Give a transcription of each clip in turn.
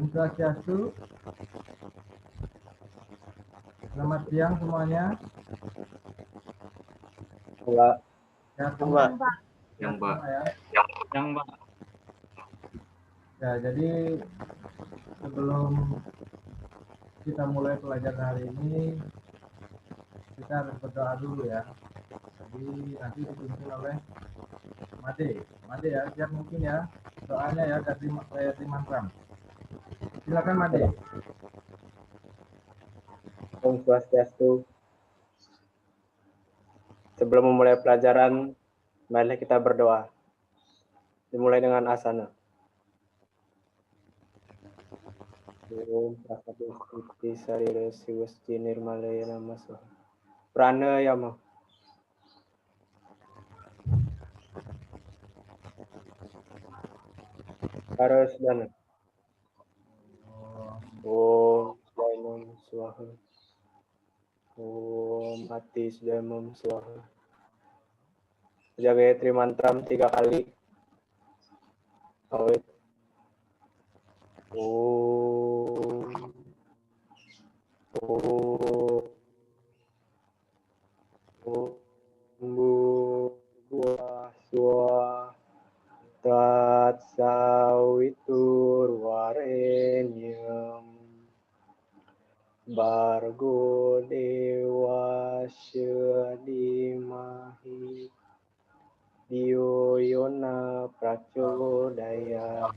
Om Swastiastu. Selamat siang semuanya. Mbak. Ya, Mbak. Yang Mbak. Yang Mbak. Ya, jadi sebelum kita mulai pelajaran hari ini, kita harus berdoa dulu ya. Jadi nanti dipimpin oleh Made ya, siap mungkin ya doanya ya dari mantra. Silakan Made. Om Swastiastu. Sebelum memulai pelajaran, mari kita berdoa. Dimulai dengan asana. Om Prakadusti Sarira Siwasti Nirmalaya Namaso. Pranayama. Harus dana. Om Daimam Swaha. Om Atis Daimam Swaha. Gayatri mantram 3 kali. Awet. Tatsawiturvarenyam Bargo Dewasya Dimahi Dio Yona Prachodaya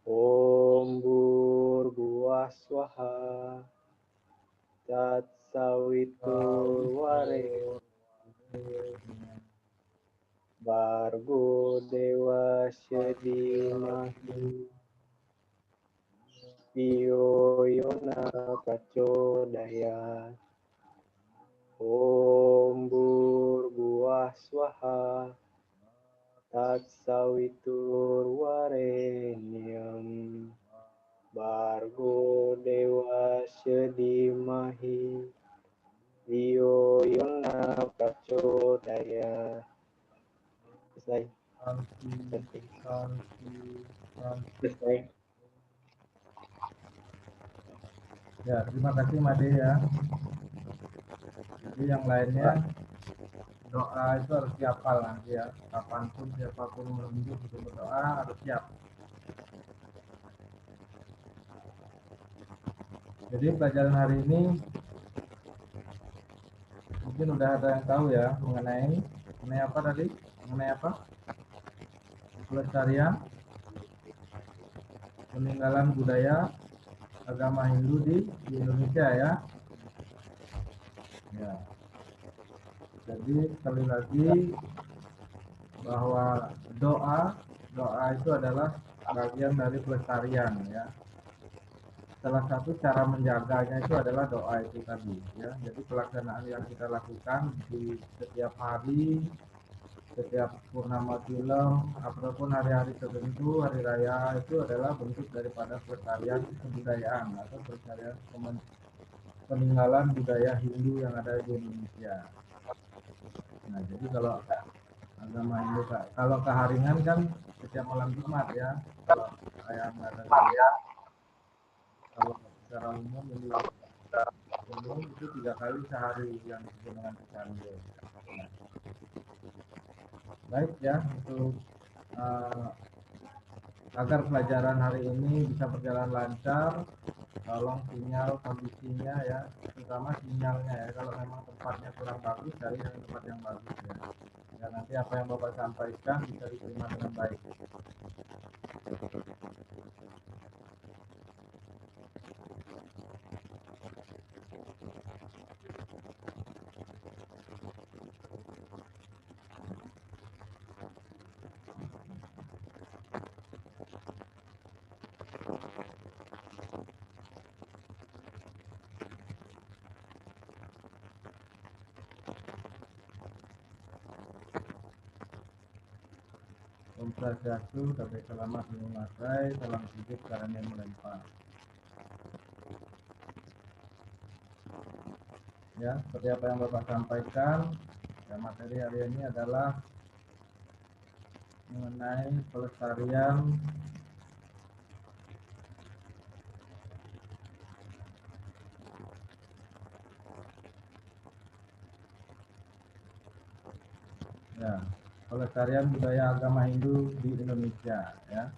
Om Bhurguvaswaha Tatsawiturvarenyam Bargo Dewasya Dimahi Dio Yona Prachodaya Om Bhurguvaswaha Tatsawiturvarenyam Bargo Dewasya Dimahi Dio Yona Prachodaya. Selesai. Selesai. Ya, terima kasih Made ya. Jadi yang lainnya doa itu harus dihafal nanti ya. Kapanpun siapapun menunjuk untuk berdoa harus siap. Jadi pelajaran hari ini mungkin udah ada yang tahu ya mengenai apa tadi? Mengenai apa? Pelestarian peninggalan budaya agama Hindu di Indonesia ya. Ya. Jadi sekali lagi bahwa doa itu adalah bagian dari pelestarian ya. Salah satu cara menjaganya itu adalah doa itu tadi ya. Jadi pelaksanaan yang kita lakukan di setiap hari, setiap purnama film ataupun hari-hari tertentu, hari raya itu adalah bentuk daripada pelestarian kebudayaan atau pelestarian peninggalan budaya Hindu yang ada di Indonesia. Nah, jadi kalau agama Hindu, kalau keharingan kan setiap malam Jumat ya. Kalau kayak ada ya. Kalau secara umum itu 3 kali sehari yang disebut dengan Kecangge. Nah, baik ya, untuk agar pelajaran hari ini bisa berjalan lancar, tolong sinyal kondisinya ya, terutama sinyalnya ya. Kalau memang tempatnya kurang bagus, cari yang tempat yang bagus ya. Ya nanti apa yang Bapak sampaikan bisa diterima dengan baik. Om Swastiastu, sampai selamat menguasai, salam hidup karena melempar. Ya, seperti apa yang Bapak sampaikan, ya, materi hari ini adalah mengenai pelestarian Ya, pelestarian budaya agama Hindu di Indonesia, ya.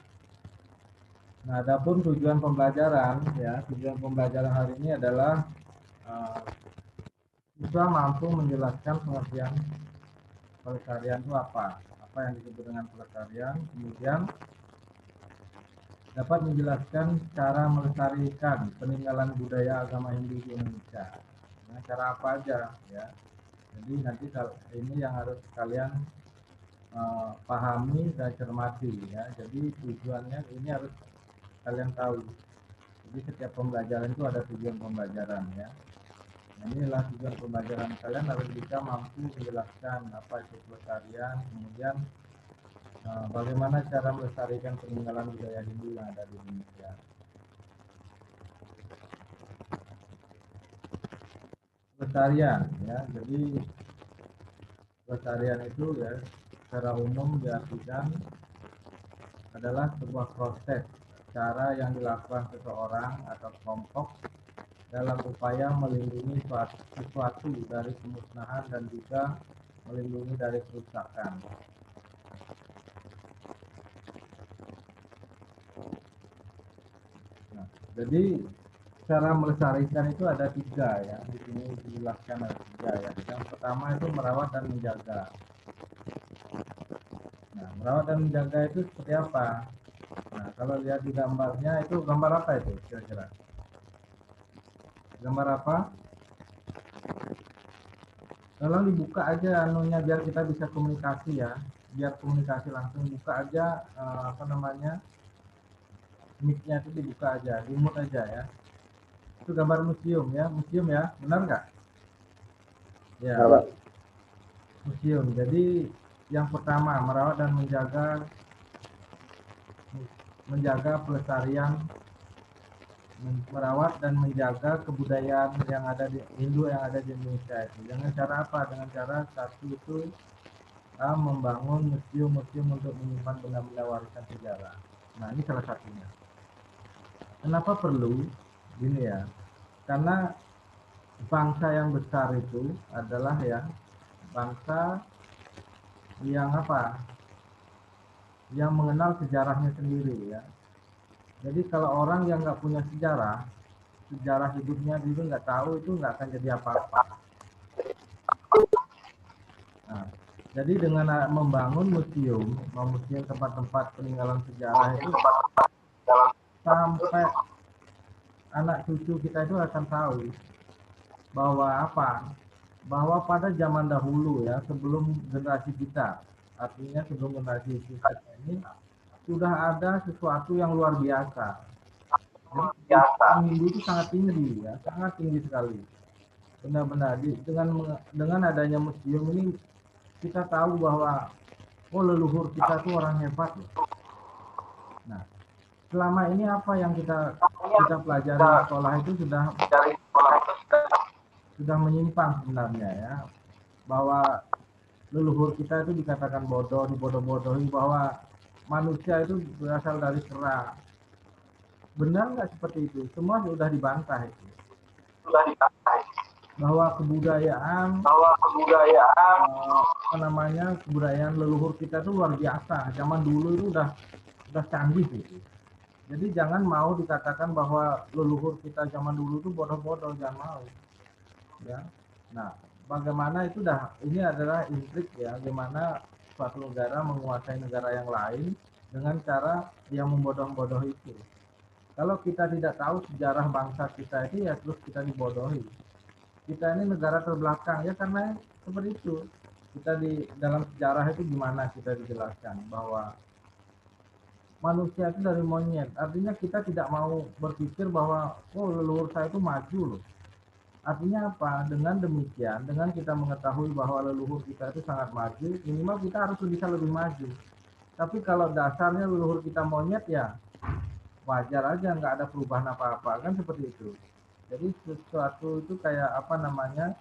Nah, adapun tujuan pembelajaran, ya, tujuan pembelajaran hari ini adalah siswa mampu menjelaskan pengertian pelestarian itu apa yang disebut dengan pelestarian, kemudian dapat menjelaskan cara melestarikan peninggalan budaya agama Hindu di Indonesia. Nah, cara apa aja, ya. Jadi nanti ini yang harus kalian pahami dan cermati, ya. Jadi tujuannya ini harus kalian tahu. Jadi setiap pembelajaran itu ada tujuan pembelajaran, ya. Nah, inilah tujuan pembelajaran, kalian harus bisa mampu menjelaskan apa itu pelestarian, kemudian bagaimana cara melestarikan peninggalan budaya Hindu yang ada di Indonesia. Pelestarian, ya. Jadi pelestarian itu, ya, secara umum diartikan adalah sebuah proses cara yang dilakukan seseorang atau kelompok dalam upaya melindungi sesuatu dari kemusnahan dan juga melindungi dari kerusakan. Nah, jadi cara melestarikan itu ada 3, ya. Di sini dijelaskan ada 3, ya. Yang pertama itu merawat dan menjaga. Nah, merawat dan menjaga itu seperti apa? Nah, kalau lihat di gambarnya, itu gambar apa itu kira-kira? Gambar apa? Tolong dibuka aja anunya biar kita bisa komunikasi, ya. Biar komunikasi langsung, buka aja apa namanya, mic-nya itu dibuka aja, remote aja, ya. Itu gambar museum, ya, museum, ya, benar nggak? Ya, Pak. museum. Jadi yang pertama merawat dan menjaga pelestarian, merawat dan menjaga kebudayaan yang ada di Hindu yang ada di Indonesia itu. Dengan cara apa? Dengan cara satu itu membangun museum-museum untuk menyimpan benda-benda warisan sejarah. Nah, ini salah satunya. Kenapa perlu? Gini, ya. Karena bangsa yang besar itu adalah, ya, bangsa yang apa? Yang mengenal sejarahnya sendiri, ya. Jadi kalau orang yang nggak punya sejarah hidupnya dulu nggak tahu, itu nggak akan jadi apa-apa. Nah, jadi dengan membangun museum tempat-tempat peninggalan sejarah itu, sampai anak cucu kita itu akan tahu bahwa bahwa pada zaman dahulu, ya, sebelum generasi kita, artinya sebelum generasi kita ini sudah ada sesuatu yang luar biasa. Jadi Islam Hindu itu sangat tinggi, ya, sangat tinggi sekali. Benar-benar dengan adanya museum ini kita tahu bahwa leluhur kita tuh orang hebat, loh. Nah, selama ini apa yang kita pelajari di sekolah itu sudah menyimpang sebenarnya, ya, bahwa leluhur kita itu dikatakan bodoh, dibodoh-bodohi, bahwa manusia itu berasal dari kera. Benar nggak seperti itu? Semua sudah dibantah itu. Bahwa kebudayaan kebudayaan leluhur kita itu luar biasa. Zaman dulu itu udah canggih gitu. Jadi jangan mau dikatakan bahwa leluhur kita zaman dulu itu bodoh-bodoh, jangan mau. Ya. Nah, bagaimana itu ini adalah intrik, ya, bagaimana suatu negara menguasai negara yang lain dengan cara yang membodoh-bodohi itu. Kalau kita tidak tahu sejarah bangsa kita itu, ya terus kita dibodohi. Kita ini negara terbelakang, ya, karena seperti itu. Kita di dalam sejarah itu gimana kita dijelaskan bahwa manusia itu dari monyet. Artinya kita tidak mau berpikir bahwa leluhur saya itu maju, loh. Artinya apa? Dengan demikian, dengan kita mengetahui bahwa leluhur kita itu sangat maju, minimal kita harus bisa lebih maju. Tapi kalau dasarnya leluhur kita monyet, ya wajar aja, nggak ada perubahan apa-apa, kan seperti itu. Jadi sesuatu itu kayak apa namanya,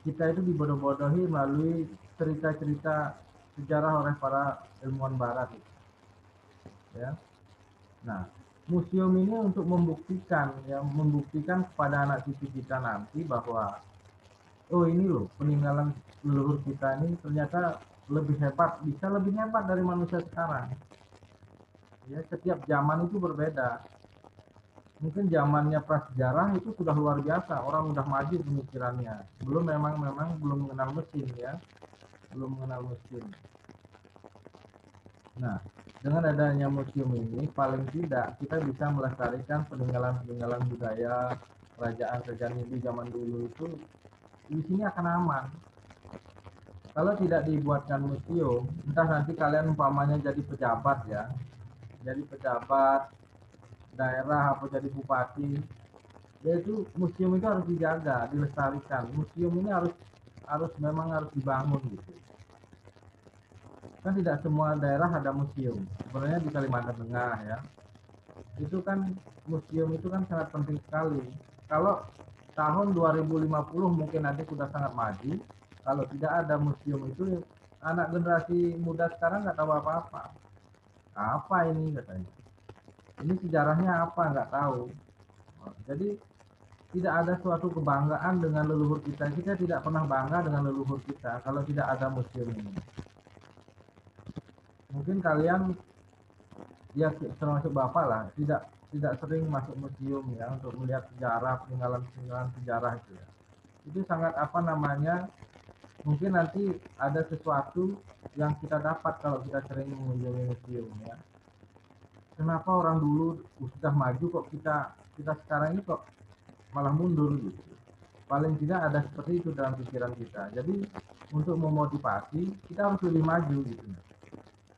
kita itu dibodoh-bodohi melalui cerita-cerita sejarah oleh para ilmuwan barat, ya. Nah, museum ini untuk membuktikan kepada anak cucu kita nanti bahwa oh ini loh peninggalan leluhur kita ini ternyata lebih hebat, bisa lebih hebat dari manusia sekarang. Ya, setiap zaman itu berbeda. Mungkin zamannya prasejarah itu sudah luar biasa, orang udah maju pemikirannya. Belum memang belum mengenal mesin ya, belum mengenal mesin. Nah, dengan adanya museum ini paling tidak kita bisa melestarikan peninggalan-peninggalan budaya kerajaan-kerajaan Hindu zaman dulu itu di sini akan aman. Kalau tidak dibuatkan museum, entah nanti kalian umpamanya jadi pejabat ya, jadi pejabat daerah atau jadi bupati, yaitu museum itu harus dijaga, dilestarikan. Museum ini harus memang harus dibangun gitu. Kan tidak semua daerah ada museum. Sebenarnya di Kalimantan Tengah ya, itu kan museum itu kan sangat penting sekali. Kalau tahun 2050 mungkin nanti sudah sangat maju. Kalau tidak ada museum itu, anak generasi muda sekarang nggak tahu apa-apa. Apa ini katanya? Ini sejarahnya apa nggak tahu. Jadi tidak ada suatu kebanggaan dengan leluhur kita. Kita tidak pernah bangga dengan leluhur kita kalau tidak ada museum ini. Mungkin kalian ya termasuk bapak lah, tidak sering masuk museum ya untuk melihat sejarah peninggalan sejarah itu ya. Itu sangat apa namanya, mungkin nanti ada sesuatu yang kita dapat kalau kita sering mengunjungi museum ya. Kenapa orang dulu sudah maju kok kita sekarang ini kok malah mundur gitu. Paling tidak ada seperti itu dalam pikiran kita. Jadi untuk memotivasi kita harus lebih maju gitu.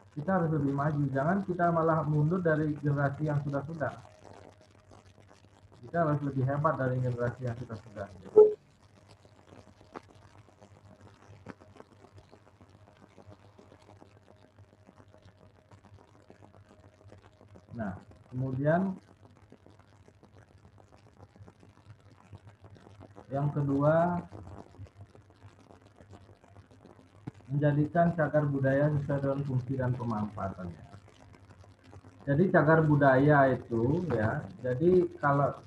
Kita harus lebih maju, jangan kita malah mundur dari generasi yang sudah. Kita harus lebih hebat dari generasi yang sudah. Nah, kemudian yang kedua, menjadikan cagar budaya sesuai dengan fungsi dan pemanfaatannya. Jadi cagar budaya itu ya, jadi kalau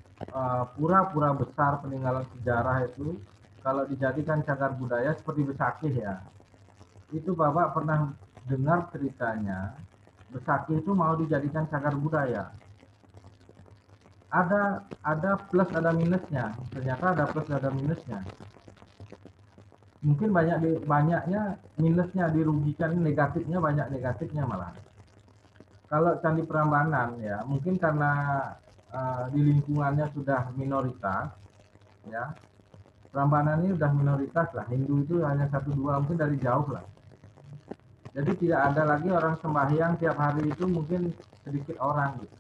pura-pura besar peninggalan sejarah itu kalau dijadikan cagar budaya seperti Besakih ya, itu Bapak pernah dengar ceritanya Besakih itu mau dijadikan cagar budaya. Ada plus ada minusnya, ternyata ada plus ada minusnya. Mungkin banyaknya minusnya, dirugikan, negatifnya banyak, negatifnya malah. Kalau Candi Prambanan ya, mungkin karena di lingkungannya sudah minoritas ya, Prambanan ini sudah minoritas lah, Hindu itu hanya 1-2 mungkin dari jauh lah. Jadi tidak ada lagi orang sembahyang tiap hari, itu mungkin sedikit orang gitu.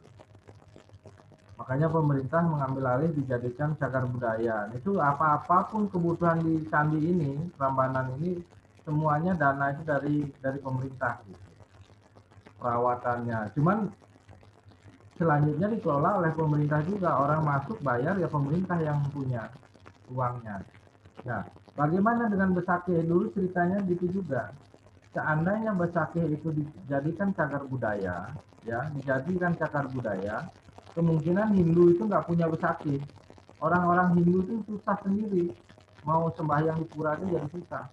Makanya pemerintah mengambil alih dijadikan cagar budaya. Itu apapun kebutuhan di candi ini, Prambanan ini, semuanya dana itu dari pemerintah gitu. Perawatannya. Cuman selanjutnya dikelola oleh pemerintah juga. Orang masuk bayar ya pemerintah yang punya uangnya. Nah, bagaimana dengan Besakih? Dulu ceritanya gitu juga. Seandainya Besakih itu dijadikan cagar budaya, ya, dijadikan cagar budaya, kemungkinan Hindu itu nggak punya Besakih. Orang-orang Hindu itu susah sendiri. Mau sembahyang di pura itu jadi susah.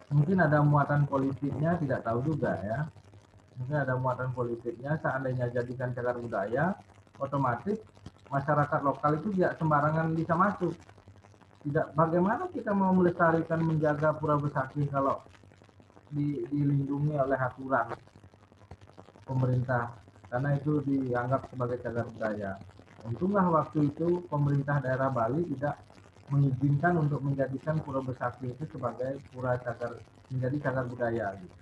Mungkin ada muatan politiknya, tidak tahu juga ya. Mungkin ada muatan politiknya, seandainya jadikan cagar budaya, otomatis masyarakat lokal itu tidak sembarangan bisa masuk. Tidak, bagaimana kita mau melestarikan menjaga pura Besakih kalau dilindungi oleh aturan pemerintah, karena itu dianggap sebagai cagar budaya. Untunglah waktu itu pemerintah daerah Bali tidak mengizinkan untuk menjadikan pura Besakih itu sebagai pura cagar, menjadi cagar budaya gitu.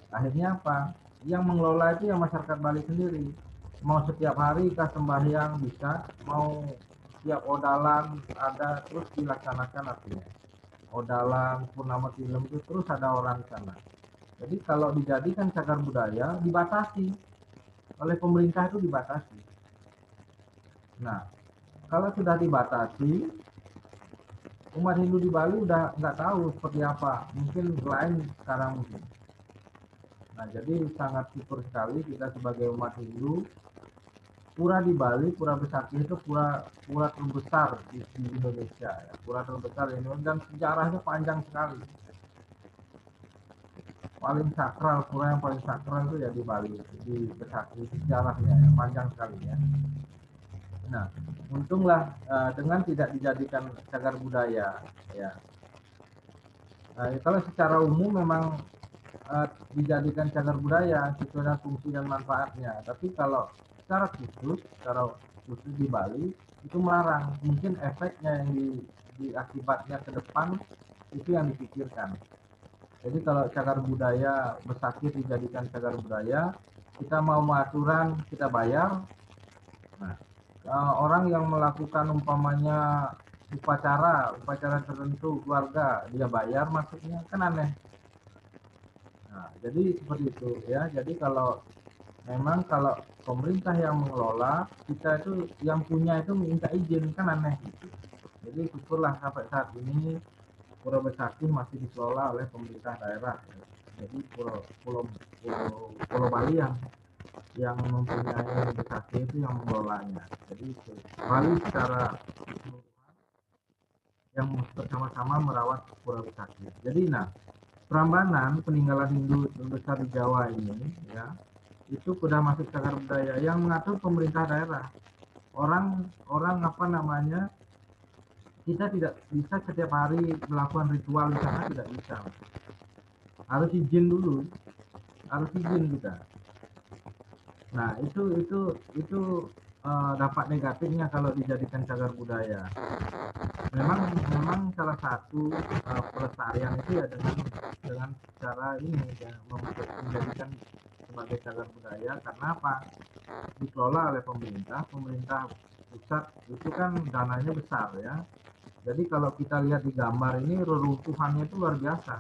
Akhirnya apa? Yang mengelola itu yang masyarakat Bali sendiri. Mau setiap hari kah sembahyang bisa, mau setiap odalan ada, terus dilaksanakan artinya. Odalan, purnama film itu terus ada orang sana. Jadi kalau dijadikan cagar budaya dibatasi oleh pemerintah, itu dibatasi. Nah, kalau sudah dibatasi, umat Hindu di Bali udah nggak tahu seperti apa, mungkin lain sekarang mungkin. Nah, jadi sangat syukur sekali kita sebagai umat Hindu pura di Bali, Pura Besakih itu pura terbesar di Indonesia, ya. Pura terbesar di Indonesia dan sejarahnya panjang sekali. Paling sakral, pura yang paling sakral itu ya di Bali, di Besakih, sejarahnya ya, panjang sekali ya. Nah, untunglah dengan tidak dijadikan cagar budaya, ya. Nah, kalau secara umum memang dijadikan cagar budaya sesuai dengan fungsi dan manfaatnya. Tapi kalau secara khusus di Bali itu melarang. Mungkin efeknya yang akibatnya ke depan itu yang dipikirkan. Jadi kalau cagar budaya Besakih dijadikan cagar budaya, kita mau aturan kita bayar. Nah, orang yang melakukan umpamanya upacara tertentu keluarga dia bayar masuknya kan aneh. Nah, jadi seperti itu ya. Jadi kalau pemerintah yang mengelola, kita itu yang punya itu minta izin kan aneh gitu. Jadi syukurlah sampai saat ini Pura Besakih masih dikelola oleh pemerintah daerah. Jadi Pulau Bali yang mempunyai Besakih itu yang mengelolanya. Jadi Bali secara yang bersama-sama merawat Pura Besakih. Jadi Prambanan peninggalan Hindu terbesar di Jawa ini ya itu sudah masuk cagar budaya yang mengatur pemerintah daerah. Orang apa namanya, kita tidak bisa setiap hari melakukan ritual di sana, tidak bisa, harus izin dulu, harus izin kita. Nah itu dampak negatifnya kalau dijadikan cagar budaya. Memang salah satu pelestarian itu ya dengan cara ini ya, menjadikan sebagai cagar budaya. Karena apa? Dikelola oleh pemerintah pusat itu kan dananya besar ya. Jadi kalau kita lihat di gambar ini reruntuhannya itu luar biasa.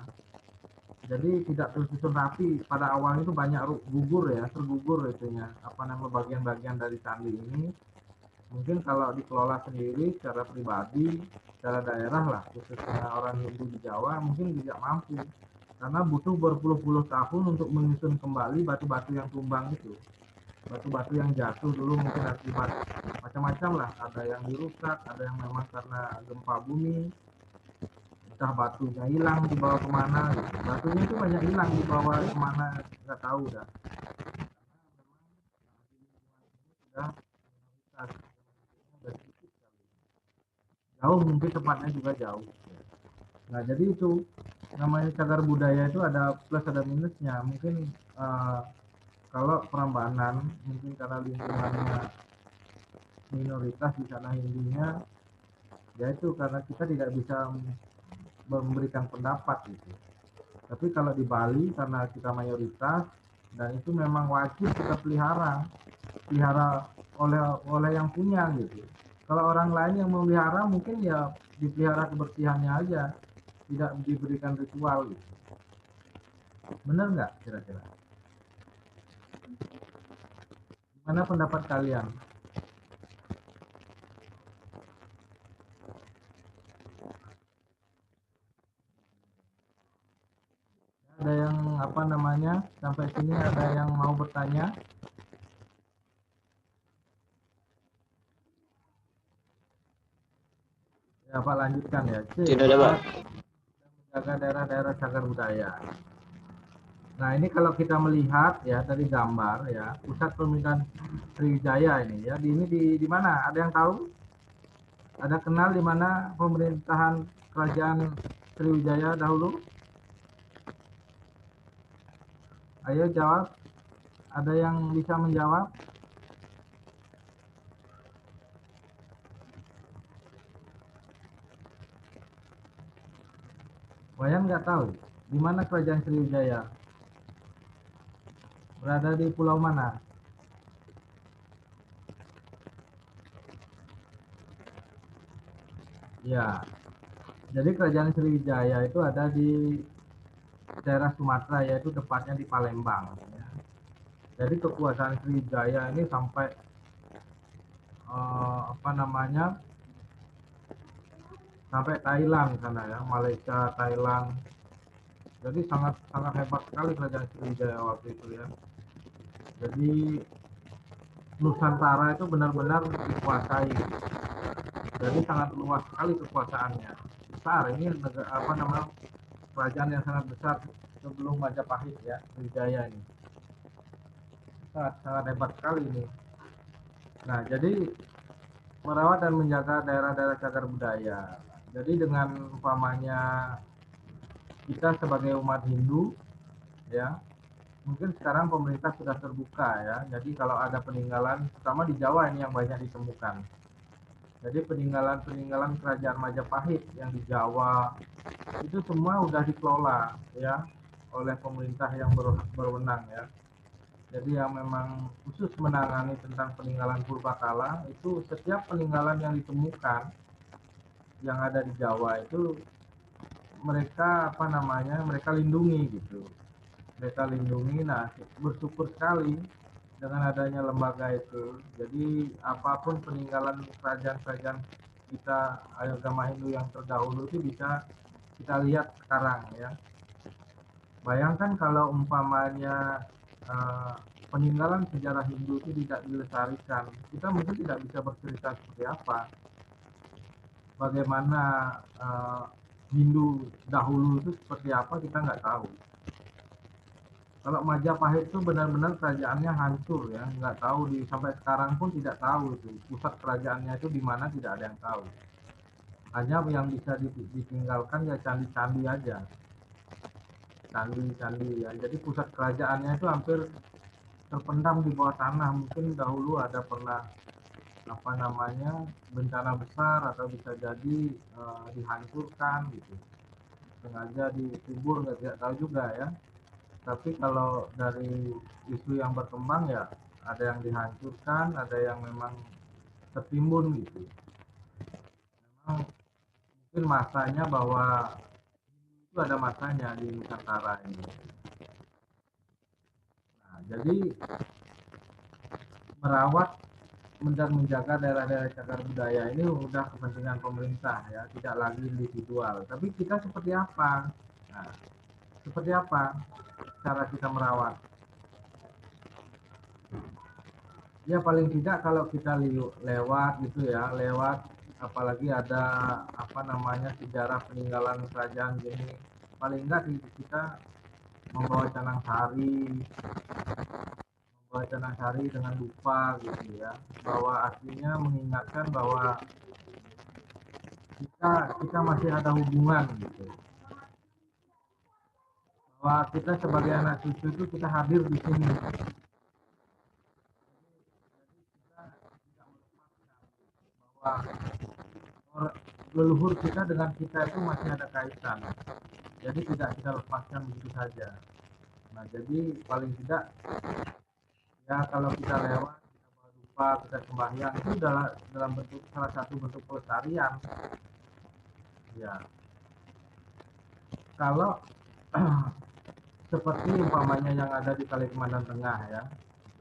Jadi tidak tersusun rapi. Pada awalnya itu banyak tergugur itunya. Apa namanya bagian-bagian dari candi ini. Mungkin kalau dikelola sendiri secara pribadi, secara daerah lah, khususnya orang Hindu di Jawa mungkin tidak mampu. Karena butuh berpuluh-puluh tahun untuk menyusun kembali batu-batu yang tumbang itu. Batu-batu yang jatuh dulu mungkin akibat macam-macam lah, ada yang dirusak, ada yang memang karena gempa bumi, entah batunya hilang dibawa kemana gitu. Batunya itu banyak hilang dibawa kemana nggak tahu dah. Sudah jauh, mungkin tempatnya juga jauh. Nah jadi itu namanya cagar budaya itu ada plus ada minusnya. Mungkin kalau Prambanan mungkin karena lingkungannya minoritas di sana Hindunya, yaitu karena kita tidak bisa memberikan pendapat gitu. Tapi kalau di Bali karena kita mayoritas dan itu memang wajib kita pelihara oleh yang punya gitu. Kalau orang lain yang memelihara mungkin ya dipelihara kebersihannya aja, tidak diberikan ritual gitu. Benar nggak kira-kira? Gimana pendapat kalian? Ada yang apa namanya, sampai sini ada yang mau bertanya? Ya Pak, lanjutkan ya. Tidak ada, Pak. Menjaga daerah-daerah cagar budaya. Nah ini kalau kita melihat ya dari gambar ya, pusat pemerintahan Sriwijaya ini ya, ini di mana? Ada yang tahu? Ada kenal di mana pemerintahan kerajaan Sriwijaya dahulu? Ayo jawab. Ada yang bisa menjawab? Wayan nggak tahu di mana kerajaan Sriwijaya? Berada di pulau mana? Ya, jadi kerajaan Sriwijaya itu ada di daerah Sumatera, yaitu tepatnya di Palembang. Ya. Jadi kekuasaan Sriwijaya ini sampai apa namanya, sampai Thailand sana ya, Malaysia, Thailand. Jadi sangat hebat sekali kerajaan Sriwijaya waktu itu ya. Jadi Nusantara itu benar-benar dikuasai. Jadi sangat luas sekali kekuasaannya. Besar ini apa namanya, kerajaan yang sangat besar sebelum Majapahit ya, Wijaya ini. Sangat hebat sekali ini. Nah, jadi merawat dan menjaga daerah-daerah cagar budaya. Jadi dengan umpamanya kita sebagai umat Hindu ya, mungkin sekarang pemerintah sudah terbuka ya. Jadi kalau ada peninggalan, terutama di Jawa ini yang banyak ditemukan. Jadi peninggalan-peninggalan kerajaan Majapahit yang di Jawa itu semua sudah dikelola ya oleh pemerintah yang berwenang ya. Jadi yang memang khusus menangani tentang peninggalan purbakala itu, setiap peninggalan yang ditemukan yang ada di Jawa itu mereka apa namanya, mereka lindungi gitu. Mereka lindungi. Nah, bersyukur sekali dengan adanya lembaga itu. Jadi apapun peninggalan kerajaan-kerajaan kita agama Hindu yang terdahulu itu bisa kita lihat sekarang ya. Bayangkan kalau umpamanya peninggalan sejarah Hindu itu tidak dilestarikan, kita mungkin tidak bisa bercerita seperti apa, bagaimana Hindu dahulu itu seperti apa, kita nggak tahu. Kalau Majapahit itu benar-benar kerajaannya hancur ya, nggak tahu, sampai sekarang pun tidak tahu itu pusat kerajaannya itu di mana, tidak ada yang tahu. Hanya yang bisa ditinggalkan ya candi-candi aja, candi-candi ya. Jadi pusat kerajaannya itu hampir terpendam di bawah tanah. Mungkin dahulu ada pernah apa namanya bencana besar, atau bisa jadi dihancurkan gitu, sengaja dikubur, tidak tahu juga ya. Tapi kalau dari isu yang berkembang ya, ada yang dihancurkan, ada yang memang tertimbun gitu. Memang mungkin masanya bahwa itu ada masanya di Nusantara ini. Nah, jadi merawat dan menjaga daerah-daerah cagar budaya ini sudah kepentingan pemerintah ya, tidak lagi individual. Tapi kita seperti apa? Nah, seperti apa cara kita merawat? Ya paling tidak kalau kita lewat gitu ya, lewat apalagi ada apa namanya sejarah peninggalan kerajaan gini, paling enggak kita membawa canang sari dengan dupa gitu ya, bahwa aslinya mengingatkan bahwa kita masih ada hubungan gitu, bahwa kita sebagai anak cucu itu kita hadir di sini. Bahwa leluhur kita dengan kita itu masih ada kaitan, jadi tidak kita lepaskan begitu saja. Nah, jadi paling tidak ya kalau kita lewat, kita bawa dupa, kita sembahyang, itu dalam bentuk, salah satu bentuk pelestarian ya. Kalau seperti umpamanya yang ada di Kalimantan Tengah ya,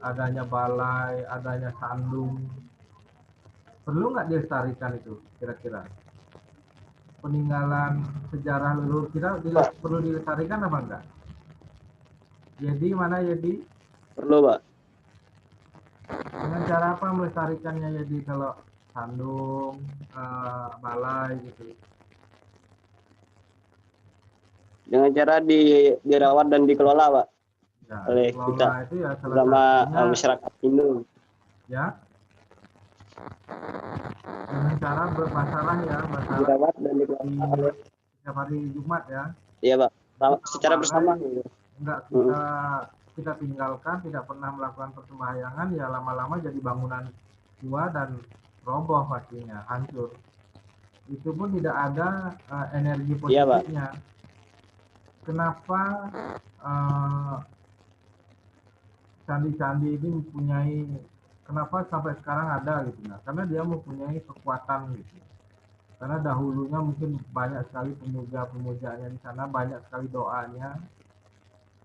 adanya balai, adanya sandung, perlu nggak dilestarikan itu kira-kira? Peninggalan sejarah leluhur kita perlu dilestarikan apa enggak? Jadi mana jadi? Perlu, Pak. Dengan cara apa melestarikannya jadi, kalau sandung, balai gitu? Dengan cara dirawat dan dikelola, Pak, Ya, oleh kita itu ya salah bersama satunya masyarakat Hindu. ya, dengan cara bermasalah ya, Dirawat dan dikelola oleh setiap hari Jumat ya. iya, Pak. Jadi Secara bersama gitu. Enggak kita tinggalkan, tidak pernah melakukan persembahyangan, ya lama-lama jadi bangunan tua dan roboh, pastinya hancur. Itu pun tidak ada energi positifnya. Iya, kenapa candi-candi ini mempunyai, kenapa sampai sekarang ada gitu? Nah, karena dia mempunyai kekuatan gitu. Karena dahulunya mungkin banyak sekali pemuja-pemujanya di sana, banyak sekali doanya,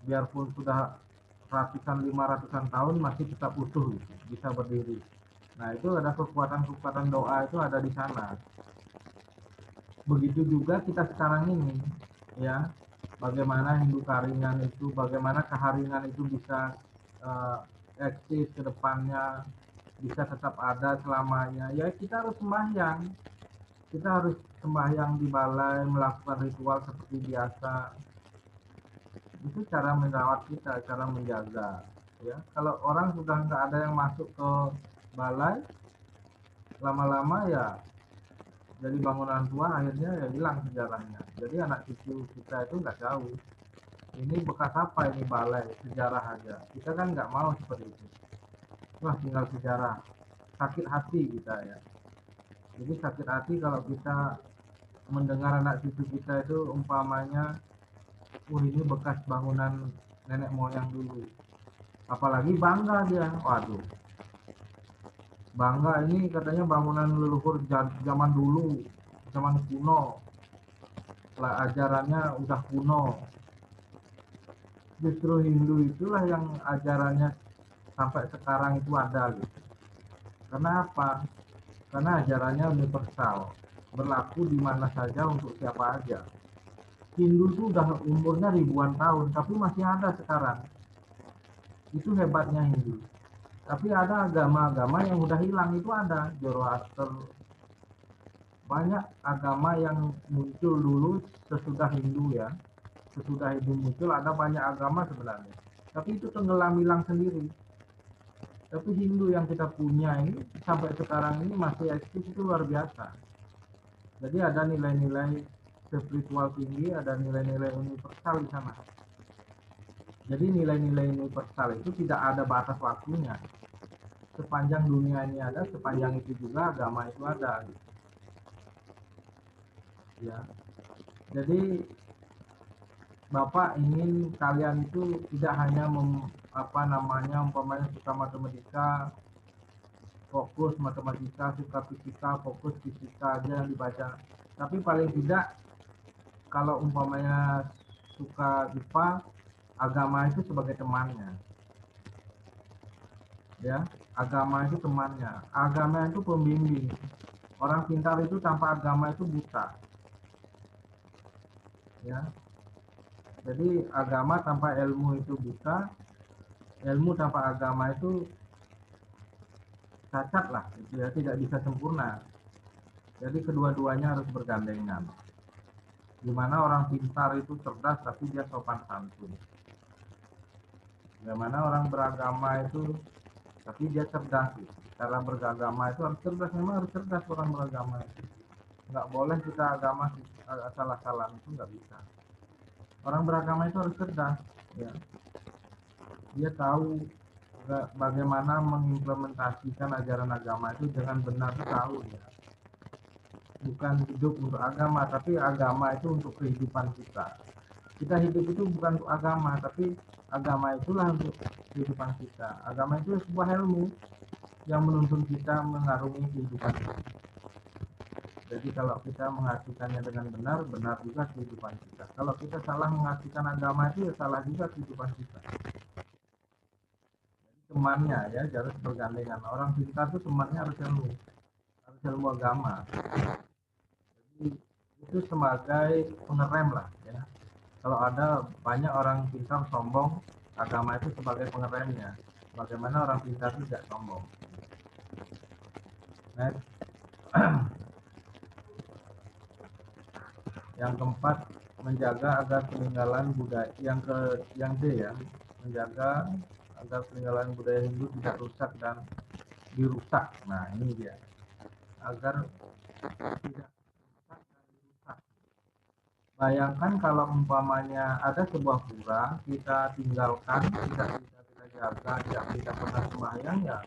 biarpun sudah ratusan, 500-an tahun masih tetap utuh gitu, bisa berdiri. Nah, itu ada kekuatan-kekuatan doa itu ada di sana. Begitu juga kita sekarang ini ya, bagaimana Hindu Karingan itu, bagaimana Keharingan itu bisa eksis ke depannya, bisa tetap ada selamanya, ya kita harus sembahyang. Kita harus sembahyang di balai, melakukan ritual seperti biasa. Itu cara merawat kita, cara menjaga. Ya, kalau orang sudah nggak ada yang masuk ke balai, lama-lama ya jadi bangunan tua, akhirnya ya hilang sejarahnya. Jadi anak cucu kita itu nggak tahu ini bekas apa, ini balai, sejarah aja. Kita kan nggak mau seperti itu. Wah, tinggal sejarah. Sakit hati kita ya. Jadi sakit hati kalau kita mendengar anak cucu kita itu umpamanya, ini bekas bangunan nenek moyang dulu. Apalagi bangga dia, waduh, bangga ini katanya bangunan leluhur zaman dulu, zaman kuno, lah ajarannya udah kuno. Justru Hindu itulah yang ajarannya sampai sekarang itu ada gitu. Karena apa? Karena ajarannya universal, berlaku di mana saja untuk siapa aja. Hindu itu udah umurnya ribuan tahun, tapi masih ada sekarang. Itu hebatnya Hindu. Tapi ada agama-agama yang udah hilang, itu ada Zoroaster. Banyak agama yang muncul dulu sesudah Hindu ya. Sesudah Hindu muncul ada banyak agama sebenarnya. Tapi itu tenggelam hilang sendiri. Tapi Hindu yang kita punya ini sampai sekarang ini masih eksis, itu luar biasa. Jadi ada nilai-nilai spiritual tinggi, ada nilai-nilai universal di sana. Jadi nilai-nilai universal itu tidak ada batas waktunya. Sepanjang dunia ini ada, sepanjang itu juga agama itu ada. Ya, jadi Bapak ingin kalian itu tidak hanya umpamanya suka matematika, fokus matematika, suka fisika, fokus fisika aja yang dibaca. Tapi paling tidak kalau umpamanya suka IPA, agama itu sebagai temannya. Ya, agama itu temannya. Agama itu pembimbing. Orang pintar itu tanpa agama itu buta. Ya. Jadi agama tanpa ilmu itu buta, ilmu tanpa agama itu cacat lah, gitu ya, tidak bisa sempurna. Jadi kedua-duanya harus bergandengan. Dimana orang pintar itu cerdas tapi dia sopan santun. Dimana orang beragama itu tapi dia cerdas. Gitu. Cara beragama itu harus cerdas, memang harus cerdas orang beragama itu. Nggak boleh kita agama salah-salah, itu nggak bisa. Orang beragama itu harus cerdas. Ya. Dia tahu bagaimana mengimplementasikan ajaran agama itu dengan benar, tahu ya. Bukan hidup untuk agama, tapi agama itu untuk kehidupan kita. Kita hidup itu bukan untuk agama, tapi agama itulah untuk kehidupan kita. Agama itu sebuah ilmu yang menuntun kita mengarungi kehidupan kita. Jadi kalau kita mengartikannya dengan benar, benar juga kehidupan kita. Kalau kita salah mengartikan agama itu, ya salah juga kehidupan kita. Temannya ya harus bergandengan. Orang pintar itu temannya harus ilmu agama. Jadi itu sebagai pengerem lah ya. Kalau ada banyak orang pintar sombong, agama itu sebagai pengeremnya. Bagaimana orang pintar itu tidak sombong. Next. Yang keempat, menjaga agar peninggalan budaya. Yang D ya, menjaga agar peninggalan budaya Hindu tidak rusak dan dirusak. Nah ini dia, agar tidak rusak dan dirusak. Bayangkan kalau umpamanya ada sebuah pura, kita tinggalkan, tidak bisa kita jaga, tidak kita pernah sembahyang ya.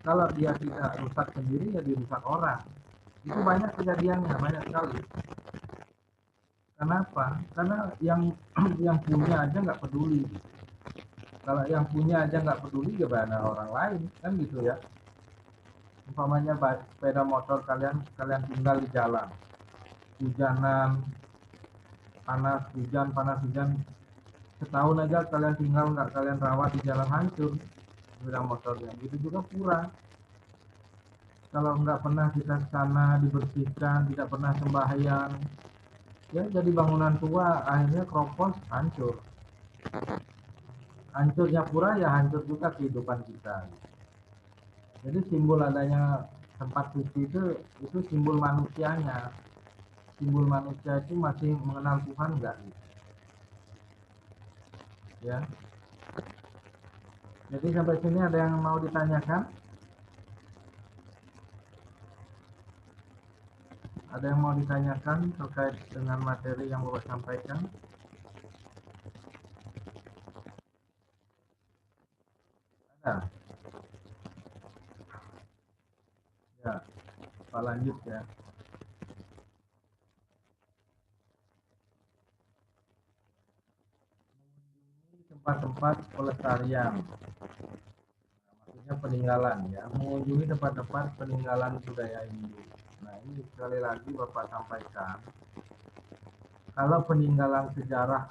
Kalau dia tidak rusak sendiri ya dirusak orang. Itu banyak kejadiannya, banyak sekali. Kenapa? Karena yang punya aja nggak peduli. Kalau yang punya aja nggak peduli, gimana orang lain, kan gitu ya. Umpamanya sepeda motor kalian tinggal di jalan, hujanan, panas hujan, setahun aja kalian tinggal nggak kalian rawat di jalan, hancur sepeda motornya. Gitu juga pura. Kalau nggak pernah kita ke sana dibersihkan, tidak pernah sembahyang, ya jadi bangunan tua, akhirnya keropos, hancur. Hancurnya pura ya hancur juga kehidupan kita. Jadi simbol adanya tempat suci itu simbol manusianya. Simbol manusia itu masih mengenal Tuhan enggak? Ya. Jadi sampai sini ada yang mau ditanyakan? Ada yang mau ditanyakan terkait dengan materi yang Bapak sampaikan? Ada? Ya, Pak lanjut ya. Tempat-tempat pelestarian, maksudnya peninggalan ya, mengunjungi tempat-tempat peninggalan budaya Hindu. Nah ini sekali lagi Bapak sampaikan, kalau peninggalan sejarah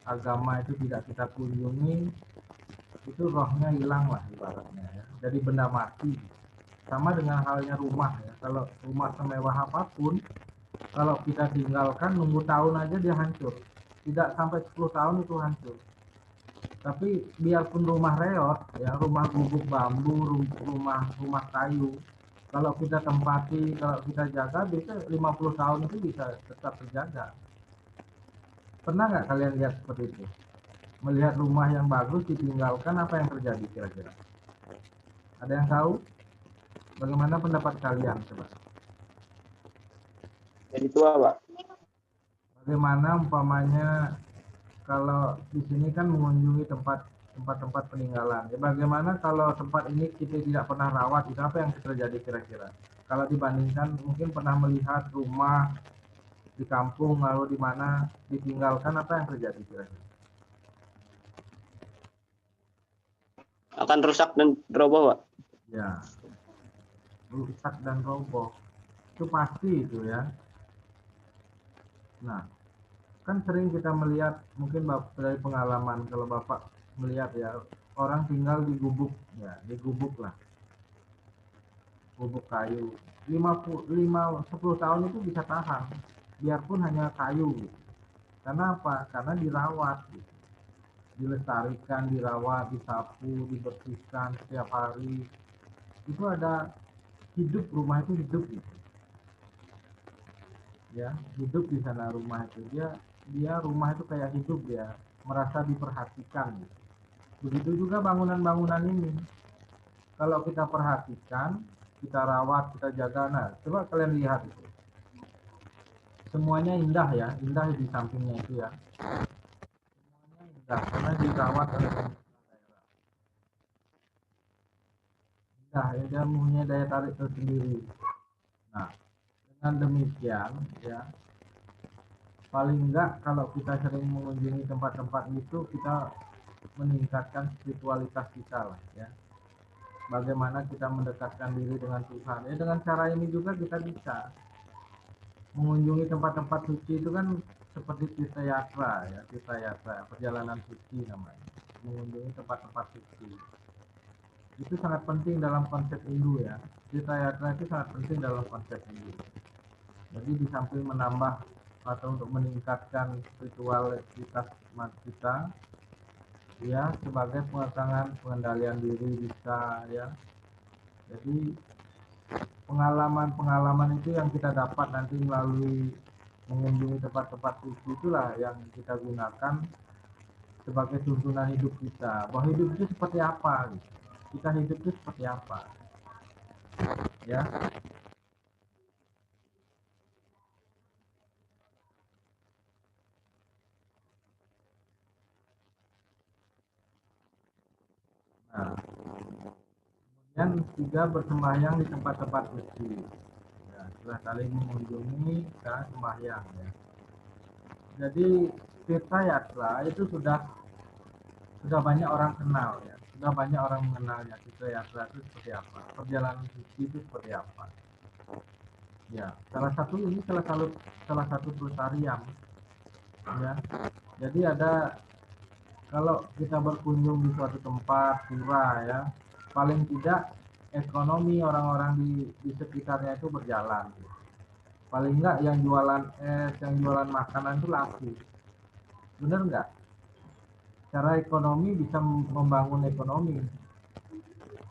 agama itu tidak kita kunjungi, itu rohnya hilang lah ibaratnya ya. Jadi benda mati. Sama dengan halnya rumah ya. Kalau rumah semewah apapun, kalau kita tinggalkan nunggu tahun aja dia hancur. Tidak sampai 10 tahun itu hancur. Tapi biarpun rumah reot ya, rumah gubuk bambu, rumah kayu, kalau kita tempati, kalau kita jaga, bisa 50 tahun itu bisa tetap terjaga. Pernah nggak kalian lihat seperti itu? Melihat rumah yang bagus ditinggalkan, apa yang terjadi kira-kira? Ada yang tahu? Bagaimana pendapat kalian? Coba. Jadi tua, Pak. Bagaimana umpamanya kalau di sini kan mengunjungi tempat-tempat peninggalan. Ya, bagaimana kalau tempat ini kita tidak pernah rawat, itu apa yang terjadi kira-kira? Kalau dibandingkan mungkin pernah melihat rumah di kampung lalu di mana ditinggalkan, apa yang terjadi kira-kira? Akan rusak dan roboh, Pak. Ya, rusak dan roboh. Itu pasti itu ya. Nah, kan sering kita melihat, mungkin dari pengalaman kalau Bapak melihat ya, orang tinggal di gubuk ya, di gubuk lah, gubuk kayu. 10 tahun itu bisa tahan, biarpun hanya kayu gitu. Karena apa? Karena dirawat gitu. Dilestarikan, dirawat, disapu, dibersihkan setiap hari. Itu ada hidup, rumah itu hidup gitu. Ya, hidup di sana rumah itu. Dia rumah itu kayak hidup, ya, merasa diperhatikan gitu. Begitu juga bangunan-bangunan ini. Kalau kita perhatikan, kita rawat, kita jaga. Nah, coba kalian lihat itu. Semuanya indah ya, indah di sampingnya itu ya. Semuanya indah karena dirawat oleh pemerintah daerah. Indah ya, dia mempunyai daya tarik tersendiri. Nah, dengan demikian ya, paling enggak kalau kita sering mengunjungi tempat-tempat itu, kita meningkatkan spiritualitas kita lah ya. Bagaimana kita mendekatkan diri dengan Tuhan ya, dengan cara ini juga kita bisa mengunjungi tempat-tempat suci. Itu kan seperti tirtayatra ya, tirtayatra, perjalanan suci namanya, mengunjungi tempat-tempat suci. Itu sangat penting dalam konsep Hindu ya, tirtayatra itu sangat penting dalam konsep Hindu. Jadi di samping menambah atau untuk meningkatkan spiritualitas kita ya, sebagai pengetahuan pengendalian diri bisa ya. Jadi pengalaman-pengalaman itu yang kita dapat nanti melalui mengunjungi tempat-tempat suci, itulah yang kita gunakan sebagai tuntunan hidup kita, bahwa hidup itu seperti apa gitu. Kita hidup itu seperti apa ya. Nah, kemudian 3, bersembahyang di tempat-tempat suci ya. Setelah saling mengunjungi, sekarang sembahyang ya. Jadi Tirtayatra itu sudah banyak orang kenal ya, sudah banyak orang mengenalnya. Tirtayatra itu seperti apa, perjalanan suci itu seperti apa ya. Salah satu pelestarian ya. Jadi ada, kalau kita berkunjung di suatu tempat pura ya, paling tidak ekonomi orang-orang di sekitarnya itu berjalan. Paling enggak yang jualan es, yang jualan makanan itu laku. Bener nggak? Cara ekonomi bisa membangun ekonomi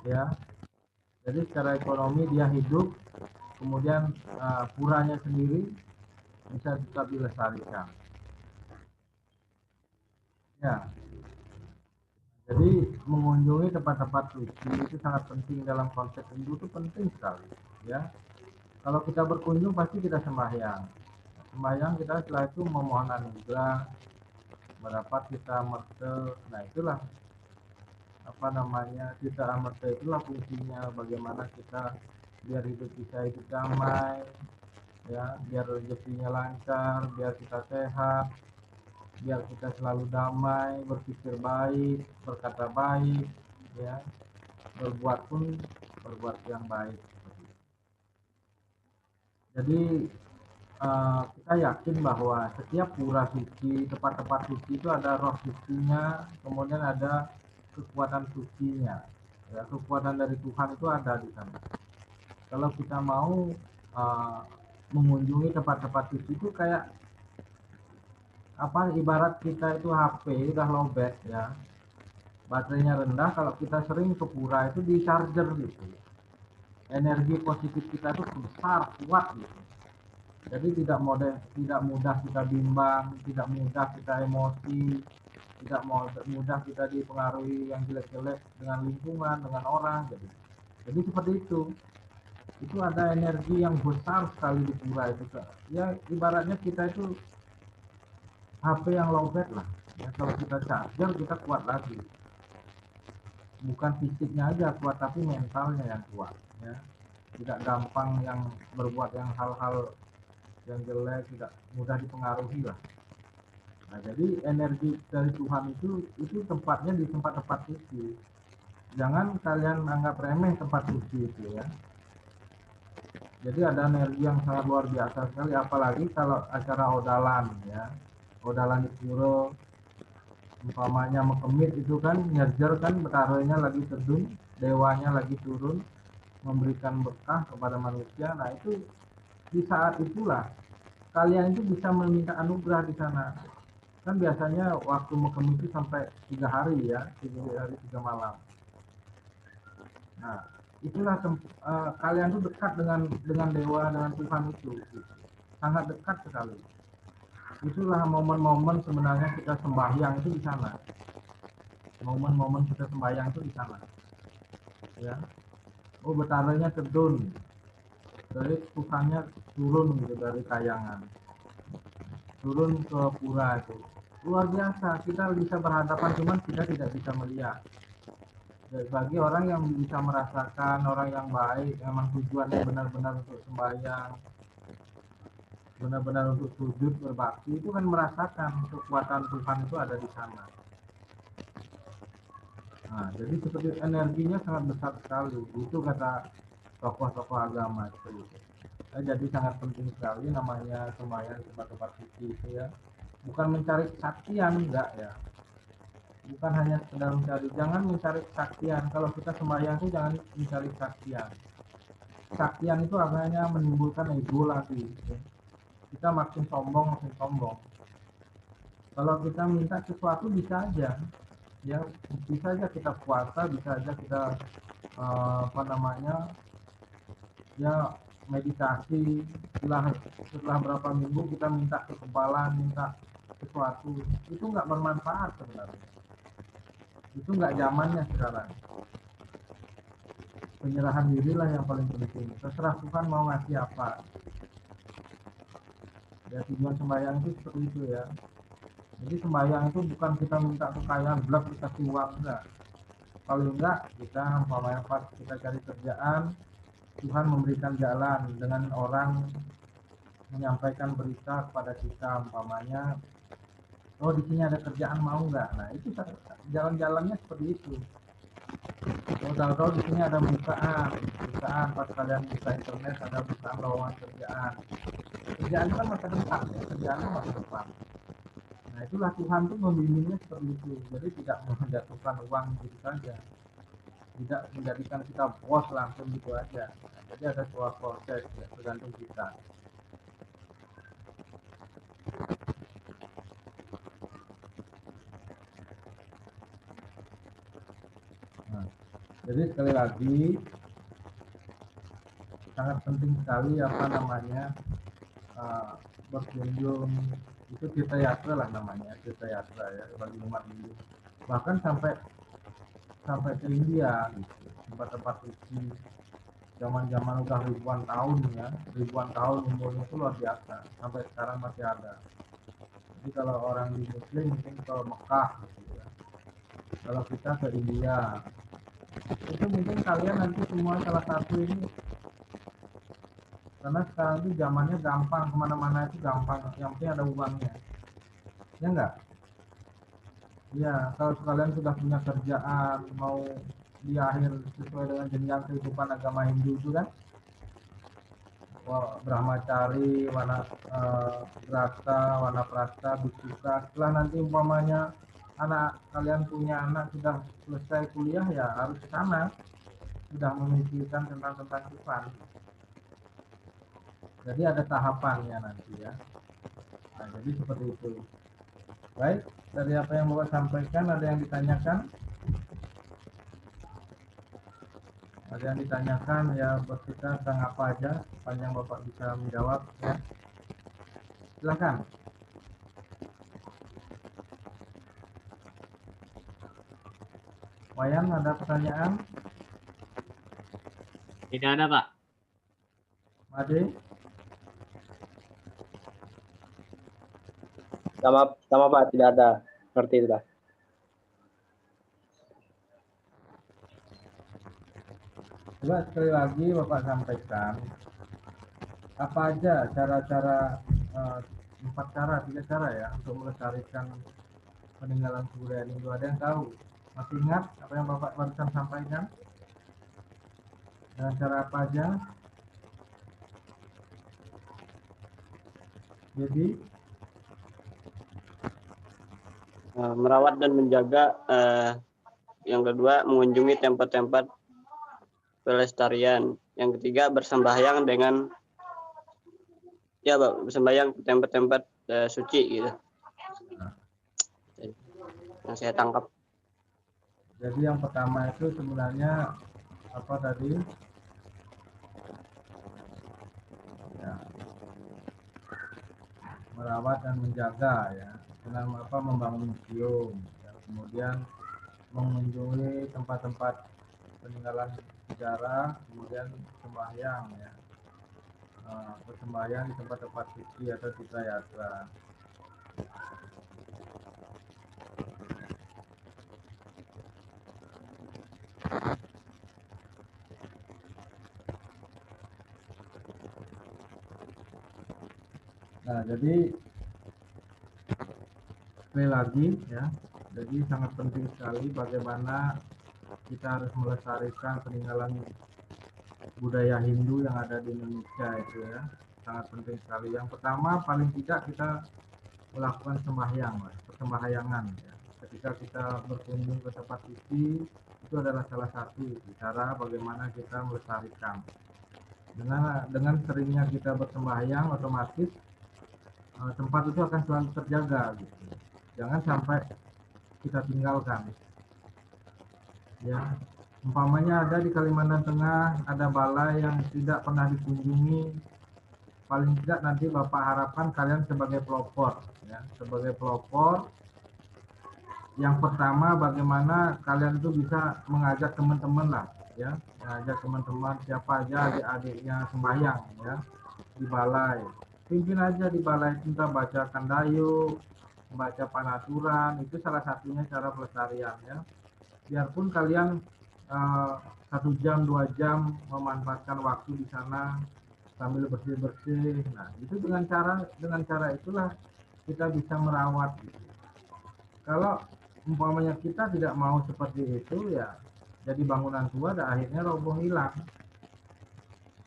ya. Jadi secara ekonomi dia hidup, kemudian puranya sendiri bisa tetap dilestarikan. Ya, jadi mengunjungi tempat-tempat suci itu sangat penting dalam konteks Hindu, itu penting sekali. Ya, kalau kita berkunjung pasti kita sembahyang. Sembahyang kita setelah itu memohon anugerah, mendapat kita merte. Nah itulah apa namanya, kita amarta itulah fungsinya, bagaimana kita biar hidup kita hidup damai, ya, biar rezekinya lancar, biar kita sehat, biar kita selalu damai, berpikir baik, berkata baik, ya, berbuat pun berbuat yang baik. Jadi kita yakin bahwa setiap pura suci, tempat-tempat suci itu ada roh sucinya, kemudian ada kekuatan sucinya. Ya, kekuatan dari Tuhan itu ada di sana. Kalau kita mau uh, mengunjungi tempat-tempat suci itu kayak apa, ibarat kita itu HP udah lowbat ya, baterainya rendah, kalau kita sering ke pura itu di charger gitu, energi positif kita itu besar kuat gitu. Jadi tidak mudah kita bimbang, tidak mudah kita emosi, tidak mudah kita dipengaruhi yang jelek-jelek dengan lingkungan, dengan orang. Jadi seperti itu. Itu ada energi yang besar sekali di pura itu. Ya ibaratnya kita itu HP yang lowbat lah. Ya, kalau kita charger kita kuat lagi. Bukan fisiknya aja kuat, tapi mentalnya yang kuat. Ya, tidak gampang yang berbuat yang hal-hal yang jelek, tidak mudah dipengaruhi lah. Nah, jadi energi dari Tuhan itu tempatnya di tempat-tempat suci. Jangan kalian anggap remeh tempat suci itu ya. Jadi ada energi yang sangat luar biasa sekali, apalagi kalau acara odalan ya. Odalan di pura, umpamanya mekemit itu kan nyerjer kan, betaronya lagi sedun, dewanya lagi turun memberikan berkah kepada manusia. Nah itu di saat itulah kalian itu bisa meminta anugerah di sana. Kan biasanya waktu mekemit itu sampai 3 hari ya, 3 hari 3 malam. Nah itulah kalian itu dekat dengan dewa, dengan Tuhan itu gitu. Sangat dekat sekali. Itulah momen-momen sebenarnya kita sembahyang itu di sana. Momen-momen kita sembahyang itu di sana. Ya. Oh, betaranya terdun. Dari Tuhannya turun gitu dari kayangan. Turun ke pura itu. Luar biasa, kita bisa berhadapan, cuman kita tidak bisa melihat. Bagi orang yang bisa merasakan, orang yang baik, memang tujuannya benar-benar untuk sembahyang, benar-benar untuk sujud berbakti, itu kan merasakan kekuatan Tuhan itu ada di sana. Nah, jadi seperti energinya sangat besar sekali. Itu kata tokoh-tokoh agama itu. Jadi sangat penting sekali namanya sembahyang di tempat-tempat suci itu ya. Bukan mencari kesaktian, enggak ya. Bukan hanya sekedar mencari, jangan mencari kesaktian. Kalau kita sembahyang itu jangan mencari kesaktian. Kesaktian itu artinya menimbulkan ego lagi. Ya. Kita makin sombong, makin sombong. Kalau kita minta sesuatu bisa aja, ya bisa aja kita puasa, bisa aja kita apa namanya, ya meditasi. Setelah berapa minggu kita minta kekebalan, minta sesuatu, itu nggak bermanfaat sebenarnya. Itu nggak zamannya sekarang. Penyerahan dirilah yang paling penting. Terserah Tuhan mau ngasih apa. Ya tujuan sembahyang itu seperti itu ya. Jadi sembahyang itu bukan kita minta kekayaan, blok kita uang, enggak. Kalau enggak, kita umpamanya pas kita cari kerjaan, Tuhan memberikan jalan dengan orang menyampaikan berita kepada kita, umpamanya, oh di sini ada kerjaan, mau nggak? Nah itu jalan-jalannya seperti itu. Oh tahu-tahu di sini ada bukaan pas kalian buka internet ada bukaan lowongan kerjaan. Kerjaan itu kan masa depan ya, kerjaan itu masa depan. Nah itulah Tuhan tuh membimbingnya seperti itu. Jadi tidak menjatuhkan uang gitu saja, tidak menjadikan kita bos langsung gitu aja. Nah, jadi ada sebuah proses ya, tergantung kita. Nah, jadi sekali lagi sangat penting sekali apa namanya berkunjung, itu tirtayatra lah namanya, tirtayatra ya bagi umat Hindu, bahkan sampai ke India gitu, tempat-tempat suci zaman-zaman udah ribuan tahun ya, ribuan tahun umurnya itu luar biasa, sampai sekarang masih ada. Jadi kalau orang di Muslim mungkin ke Mekah gitu ya, kalau kita ke India itu mungkin kalian nanti semua salah satu ini, karena sekarang itu zamannya gampang, kemana-mana itu gampang, yang penting ada uangnya, ya enggak? Ya, kalau kalian sudah punya kerjaan, mau di akhir sesuai dengan jenjang kehidupan agama Hindu itu kan, Brahmacari, Grasta, Wanaprastha, Bhikkhuka. Setelah nanti umpamanya anak kalian punya anak sudah selesai kuliah, ya harus ke sana, sudah memikirkan tentang Tuhan. Jadi ada tahapannya nanti ya. Nah, jadi seperti itu. Baik, dari apa yang Bapak sampaikan, ada yang ditanyakan? Ada yang ditanyakan ya, berkita tentang apa aja, sepanjang Bapak bisa menjawab ya. Silakan. Wayan, ada pertanyaan? Tidak ada, Pak. Made? Sama Pak, tidak ada. Seperti itu Pak. Coba sekali lagi Bapak sampaikan, apa aja cara-cara, 3 cara ya untuk melestarikan peninggalan kebudayaan Hindu. Ada yang tahu? Masih ingat apa yang Bapak barusan sampaikan? Dengan cara apa aja? Jadi Merawat dan menjaga, yang kedua mengunjungi tempat-tempat pelestarian, yang ketiga bersembahyang dengan bersembahyang ke tempat-tempat suci gitu. Yang saya tangkap. Jadi yang pertama itu sebenarnya apa tadi? Ya, merawat dan menjaga ya, dengan apa, membangun museum ya, kemudian mengunjungi tempat-tempat peninggalan sejarah, kemudian sembahyang ya, bersembahyang di tempat-tempat suci atau tirtayatra. Nah, jadi sekali lagi ya, jadi sangat penting sekali bagaimana kita harus melestarikan peninggalan budaya Hindu yang ada di Indonesia itu ya, sangat penting sekali. Yang pertama paling tidak kita melakukan persembahyangan ya. Ketika kita berkunjung ke tempat suci, itu adalah salah satu cara bagaimana kita melestarikan. Dengan seringnya kita bersembahyang, otomatis tempat itu akan selalu terjaga gitu. Jangan sampai kita tinggalkan ya. Umpamanya ada di Kalimantan Tengah ada balai yang tidak pernah dikunjungi, paling tidak nanti Bapak harapkan kalian sebagai pelopor ya, sebagai pelopor yang pertama bagaimana kalian itu bisa mengajak teman-teman lah ya, mengajak teman-teman siapa aja adik-adiknya sembahyang ya di balai, pimpin aja di balai, kita bacakan dayuk, membaca panaturan, itu salah satunya cara pelestarian ya. Biarpun kalian 1 jam 2 jam memanfaatkan waktu di sana sambil bersih-bersih, nah itu dengan cara itulah kita bisa merawat gitu. Kalau umpamanya kita tidak mau seperti itu ya, jadi bangunan tua dan akhirnya roboh,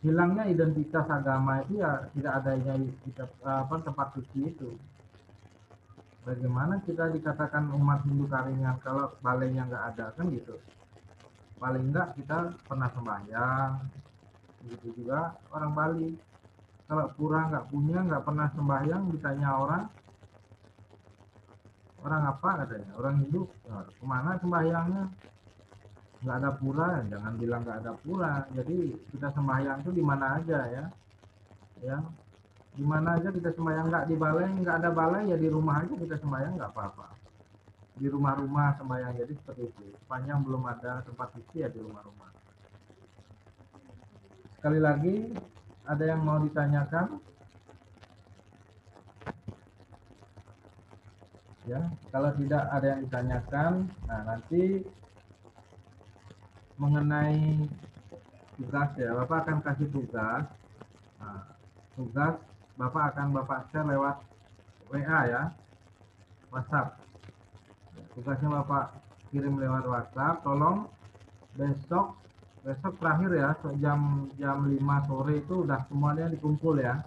hilangnya identitas agama itu ya, tidak adanya tempat suci itu. Bagaimana kita dikatakan umat Hindu Karingan kalau balainya nggak ada kan gitu. Paling enggak kita pernah sembahyang, begitu juga orang Bali. Kalau pura nggak punya, nggak pernah sembahyang, ditanya orang apa katanya, orang Hindu, kemana sembahyangnya? nggak ada pula, jangan bilang nggak ada pula. Jadi kita sembahyang tuh di mana aja ya, ya di mana aja kita sembahyang, nggak di balai, nggak ada balai ya di rumah aja kita sembahyang nggak apa-apa. Di rumah-rumah sembahyang, jadi seperti itu. Sepanjang belum ada tempat suci ya di rumah-rumah. Sekali lagi, ada yang mau ditanyakan? Ya, kalau tidak ada yang ditanyakan, nah nanti mengenai tugas ya, Bapak akan kasih tugas. Nah, tugas Bapak akan share lewat WA ya, WhatsApp. Tugasnya Bapak kirim lewat WhatsApp. Tolong besok terakhir ya, jam 5 sore itu udah semuanya dikumpul ya.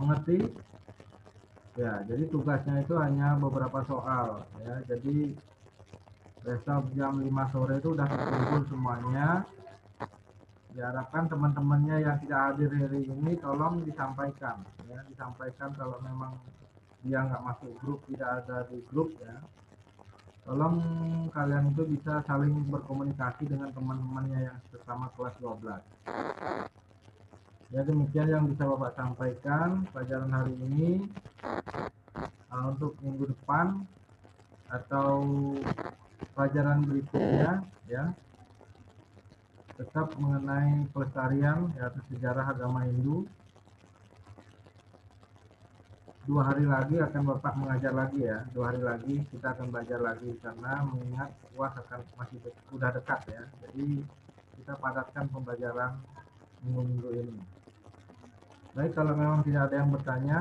Mengerti? Ya, jadi tugasnya itu hanya beberapa soal ya. Jadi besok jam 5 sore itu udah terkumpul semuanya. Diharapkan teman-temannya yang tidak hadir hari ini tolong disampaikan ya, disampaikan kalau memang dia nggak masuk grup, tidak ada di grup ya. Tolong kalian itu bisa saling berkomunikasi dengan teman-temannya yang sesama kelas 12. Ya, demikian yang bisa Bapak sampaikan pelajaran hari ini. Untuk minggu depan atau pelajaran berikutnya ya, tetap mengenai pelestarian ya, atau sejarah agama Hindu. 2 hari lagi akan Bapak mengajar lagi ya, 2 hari lagi kita akan belajar lagi karena mengingat UAS akan sudah dekat ya. Jadi kita padatkan pembelajaran minggu-minggu ini. Baik, kalau memang tidak ada yang bertanya,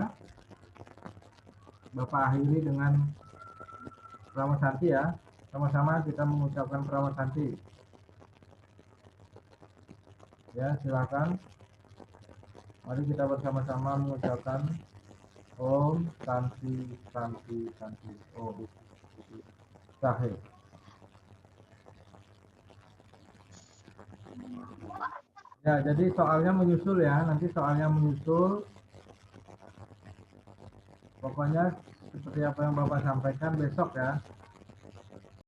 Bapak akhiri dengan Prama Santi ya. Sama-sama kita mengucapkan Prama Santi. Ya, silakan. Mari kita bersama-sama mengucapkan Om Santi Santi Santi Om Sahih. Ya, jadi soalnya menyusul ya. Nanti soalnya menyusul. Pokoknya seperti apa yang Bapak sampaikan besok ya.